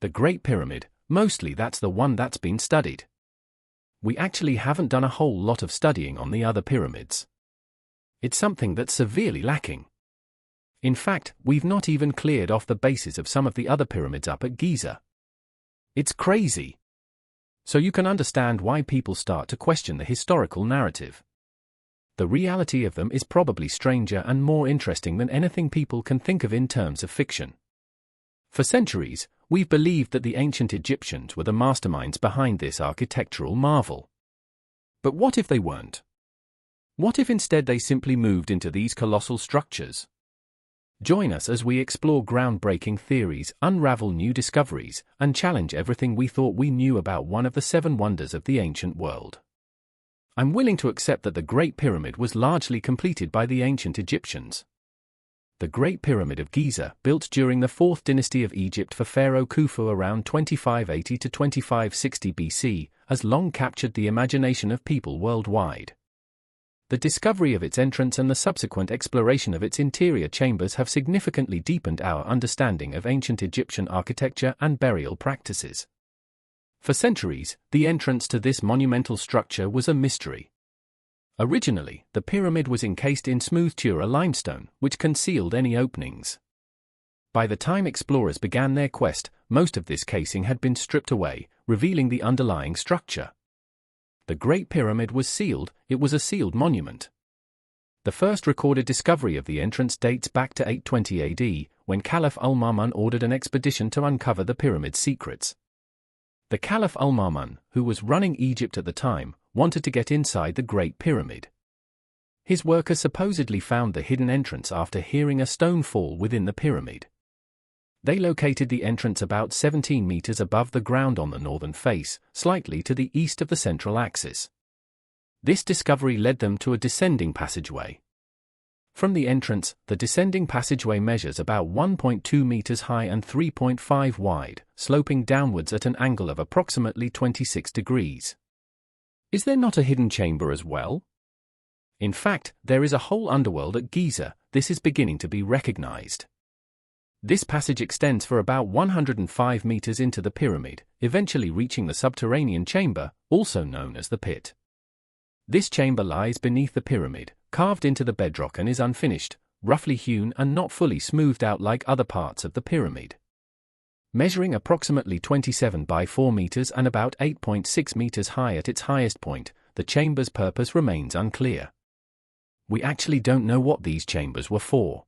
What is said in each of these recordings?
The Great Pyramid, mostly that's the one that's been studied. We actually haven't done a whole lot of studying on the other pyramids. It's something that's severely lacking. In fact, we've not even cleared off the bases of some of the other pyramids up at Giza. It's crazy. So you can understand why people start to question the historical narrative. The reality of them is probably stranger and more interesting than anything people can think of in terms of fiction. For centuries, we've believed that the ancient Egyptians were the masterminds behind this architectural marvel. But what if they weren't? What if instead they simply moved into these colossal structures? Join us as we explore groundbreaking theories, unravel new discoveries, and challenge everything we thought we knew about one of the 7 wonders of the ancient world. I'm willing to accept that the Great Pyramid was largely completed by the ancient Egyptians. The Great Pyramid of Giza, built during the 4th dynasty of Egypt for Pharaoh Khufu around 2580 to 2560 BC, has long captured the imagination of people worldwide. The discovery of its entrance and the subsequent exploration of its interior chambers have significantly deepened our understanding of ancient Egyptian architecture and burial practices. For centuries, the entrance to this monumental structure was a mystery. Originally, the pyramid was encased in smooth Tura limestone, which concealed any openings. By the time explorers began their quest, most of this casing had been stripped away, revealing the underlying structure. The Great Pyramid was sealed. It was a sealed monument. The first recorded discovery of the entrance dates back to 820 AD, when Caliph al-Ma'mun ordered an expedition to uncover the pyramid's secrets. The Caliph al-Ma'mun, who was running Egypt at the time, wanted to get inside the Great Pyramid. His workers supposedly found the hidden entrance after hearing a stone fall within the pyramid. They located the entrance about 17 meters above the ground on the northern face, slightly to the east of the central axis. This discovery led them to a descending passageway. From the entrance, the descending passageway measures about 1.2 meters high and 3.5 wide, sloping downwards at an angle of approximately 26 degrees. Is there not a hidden chamber as well? In fact, there is a whole underworld at Giza. This is beginning to be recognized. This passage extends for about 105 meters into the pyramid, eventually reaching the subterranean chamber, also known as the pit. This chamber lies beneath the pyramid, carved into the bedrock, and is unfinished, roughly hewn and not fully smoothed out like other parts of the pyramid. Measuring approximately 27 by 4 meters and about 8.6 meters high at its highest point, the chamber's purpose remains unclear. We actually don't know what these chambers were for.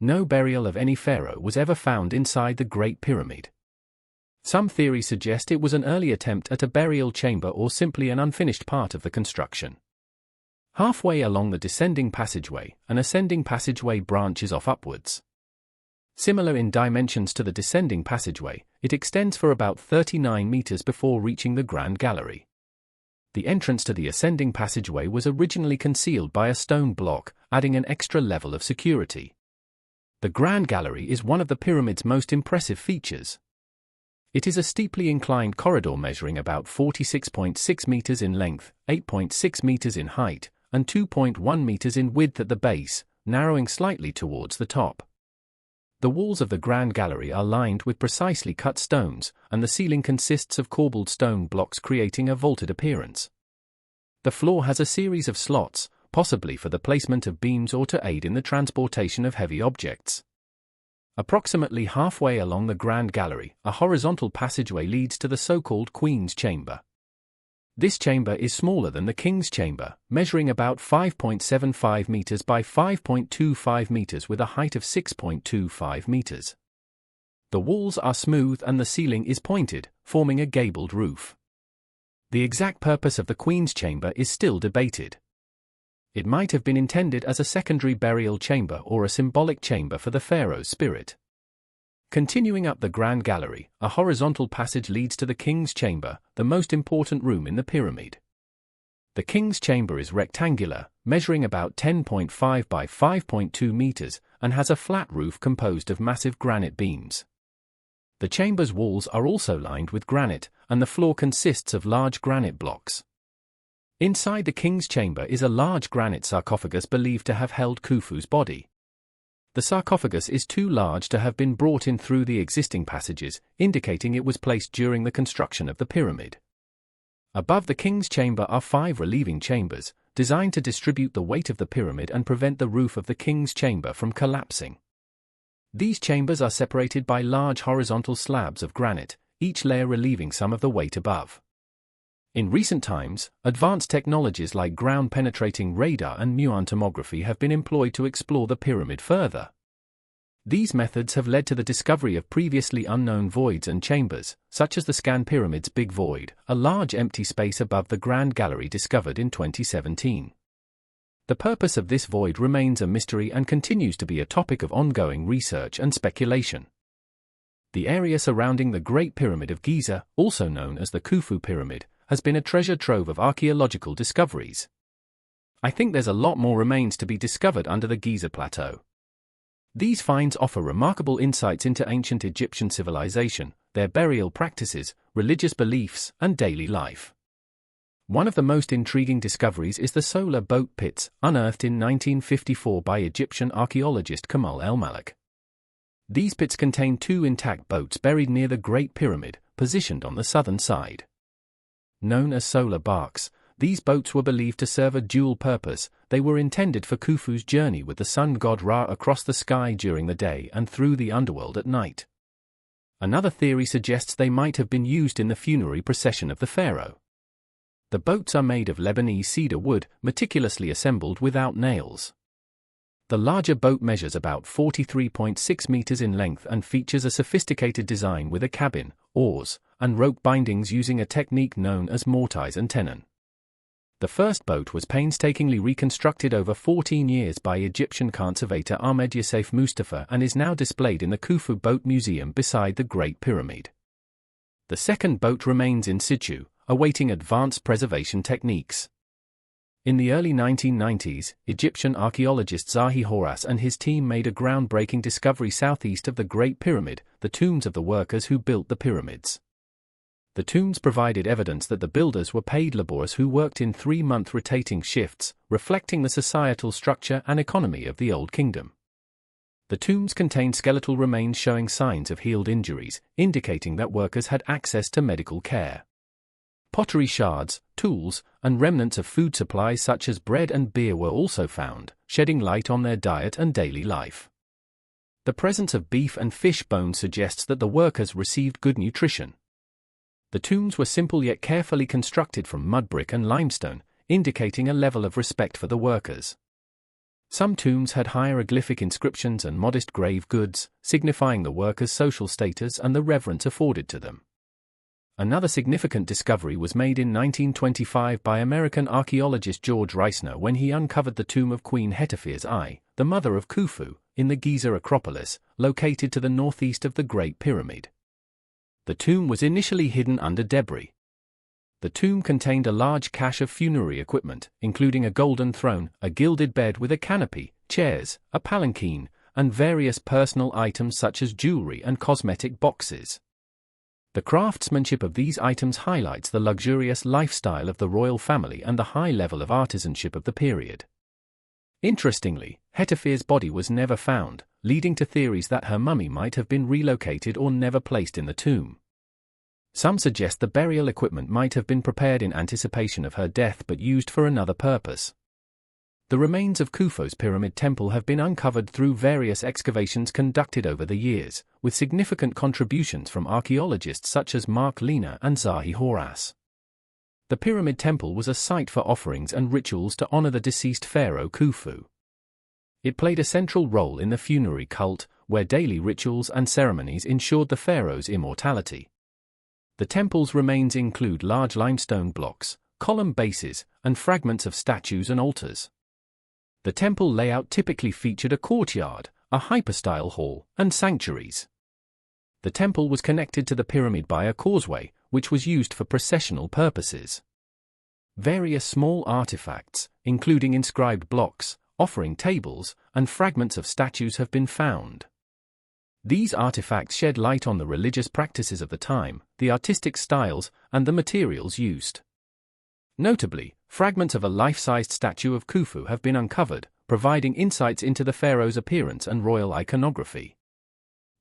No burial of any pharaoh was ever found inside the Great Pyramid. Some theories suggest it was an early attempt at a burial chamber or simply an unfinished part of the construction. Halfway along the descending passageway, an ascending passageway branches off upwards. Similar in dimensions to the descending passageway, it extends for about 39 meters before reaching the Grand Gallery. The entrance to the ascending passageway was originally concealed by a stone block, adding an extra level of security. The Grand Gallery is one of the pyramid's most impressive features. It is a steeply inclined corridor measuring about 46.6 meters in length, 8.6 meters in height, and 2.1 meters in width at the base, narrowing slightly towards the top. The walls of the Grand Gallery are lined with precisely cut stones, and the ceiling consists of corbelled stone blocks creating a vaulted appearance. The floor has a series of slots, possibly for the placement of beams or to aid in the transportation of heavy objects. Approximately halfway along the Grand Gallery, a horizontal passageway leads to the so-called Queen's Chamber. This chamber is smaller than the King's Chamber, measuring about 5.75 meters by 5.25 meters with a height of 6.25 meters. The walls are smooth and the ceiling is pointed, forming a gabled roof. The exact purpose of the Queen's Chamber is still debated. It might have been intended as a secondary burial chamber or a symbolic chamber for the pharaoh's spirit. Continuing up the Grand Gallery, a horizontal passage leads to the King's Chamber, the most important room in the pyramid. The King's Chamber is rectangular, measuring about 10.5 by 5.2 meters, and has a flat roof composed of massive granite beams. The chamber's walls are also lined with granite, and the floor consists of large granite blocks. Inside the King's Chamber is a large granite sarcophagus believed to have held Khufu's body. The sarcophagus is too large to have been brought in through the existing passages, indicating it was placed during the construction of the pyramid. Above the king's chamber are 5 relieving chambers, designed to distribute the weight of the pyramid and prevent the roof of the king's chamber from collapsing. These chambers are separated by large horizontal slabs of granite, each layer relieving some of the weight above. In recent times, advanced technologies like ground-penetrating radar and muon tomography have been employed to explore the pyramid further. These methods have led to the discovery of previously unknown voids and chambers, such as the Scan Pyramid's Big Void, a large empty space above the Grand Gallery discovered in 2017. The purpose of this void remains a mystery and continues to be a topic of ongoing research and speculation. The area surrounding the Great Pyramid of Giza, also known as the Khufu Pyramid, has been a treasure trove of archaeological discoveries. I think there's a lot more remains to be discovered under the Giza Plateau. These finds offer remarkable insights into ancient Egyptian civilization, their burial practices, religious beliefs, and daily life. One of the most intriguing discoveries is the solar boat pits, unearthed in 1954 by Egyptian archaeologist Kamal El-Malik. These pits contain 2 intact boats buried near the Great Pyramid, positioned on the southern side. Known as solar barks, these boats were believed to serve a dual purpose. They were intended for Khufu's journey with the sun god Ra across the sky during the day and through the underworld at night. Another theory suggests they might have been used in the funerary procession of the pharaoh. The boats are made of Lebanese cedar wood, meticulously assembled without nails. The larger boat measures about 43.6 meters in length and features a sophisticated design with a cabin, oars, and rope bindings using a technique known as mortise and tenon. The first boat was painstakingly reconstructed over 14 years by Egyptian conservator Ahmed Youssef Mustafa and is now displayed in the Khufu Boat Museum beside the Great Pyramid. The second boat remains in situ, awaiting advanced preservation techniques. In the early 1990s, Egyptian archaeologist Zahi Hawass and his team made a groundbreaking discovery southeast of the Great Pyramid, the tombs of the workers who built the pyramids. The tombs provided evidence that the builders were paid laborers who worked in 3-month rotating shifts, reflecting the societal structure and economy of the Old Kingdom. The tombs contained skeletal remains showing signs of healed injuries, indicating that workers had access to medical care. Pottery shards, tools, and remnants of food supplies such as bread and beer were also found, shedding light on their diet and daily life. The presence of beef and fish bones suggests that the workers received good nutrition. The tombs were simple yet carefully constructed from mud brick and limestone, indicating a level of respect for the workers. Some tombs had hieroglyphic inscriptions and modest grave goods, signifying the workers' social status and the reverence afforded to them. Another significant discovery was made in 1925 by American archaeologist George Reisner when he uncovered the tomb of Queen Hetepheres I, the mother of Khufu, in the Giza Acropolis, located to the northeast of the Great Pyramid. The tomb was initially hidden under debris. The tomb contained a large cache of funerary equipment, including a golden throne, a gilded bed with a canopy, chairs, a palanquin, and various personal items such as jewelry and cosmetic boxes. The craftsmanship of these items highlights the luxurious lifestyle of the royal family and the high level of artisanship of the period. Interestingly, Hetepheres' body was never found, leading to theories that her mummy might have been relocated or never placed in the tomb. Some suggest the burial equipment might have been prepared in anticipation of her death but used for another purpose. The remains of Khufu's pyramid temple have been uncovered through various excavations conducted over the years, with significant contributions from archaeologists such as Mark Lehner and Zahi Hawass. The pyramid temple was a site for offerings and rituals to honor the deceased pharaoh Khufu. It played a central role in the funerary cult, where daily rituals and ceremonies ensured the pharaoh's immortality. The temple's remains include large limestone blocks, column bases, and fragments of statues and altars. The temple layout typically featured a courtyard, a hypostyle hall, and sanctuaries. The temple was connected to the pyramid by a causeway, which was used for processional purposes. Various small artifacts, including inscribed blocks, offering tables, and fragments of statues have been found. These artifacts shed light on the religious practices of the time, the artistic styles, and the materials used. Notably, fragments of a life-sized statue of Khufu have been uncovered, providing insights into the pharaoh's appearance and royal iconography.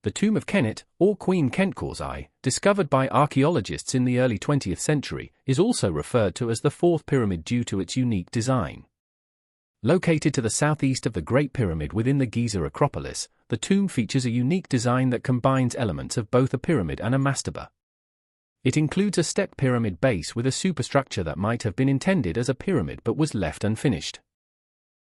The tomb of Kenet, or Queen Kentkore's Eye, discovered by archaeologists in the early 20th century, is also referred to as the fourth pyramid due to its unique design. Located to the southeast of the Great Pyramid within the Giza Acropolis, the tomb features a unique design that combines elements of both a pyramid and a mastaba. It includes a stepped pyramid base with a superstructure that might have been intended as a pyramid but was left unfinished.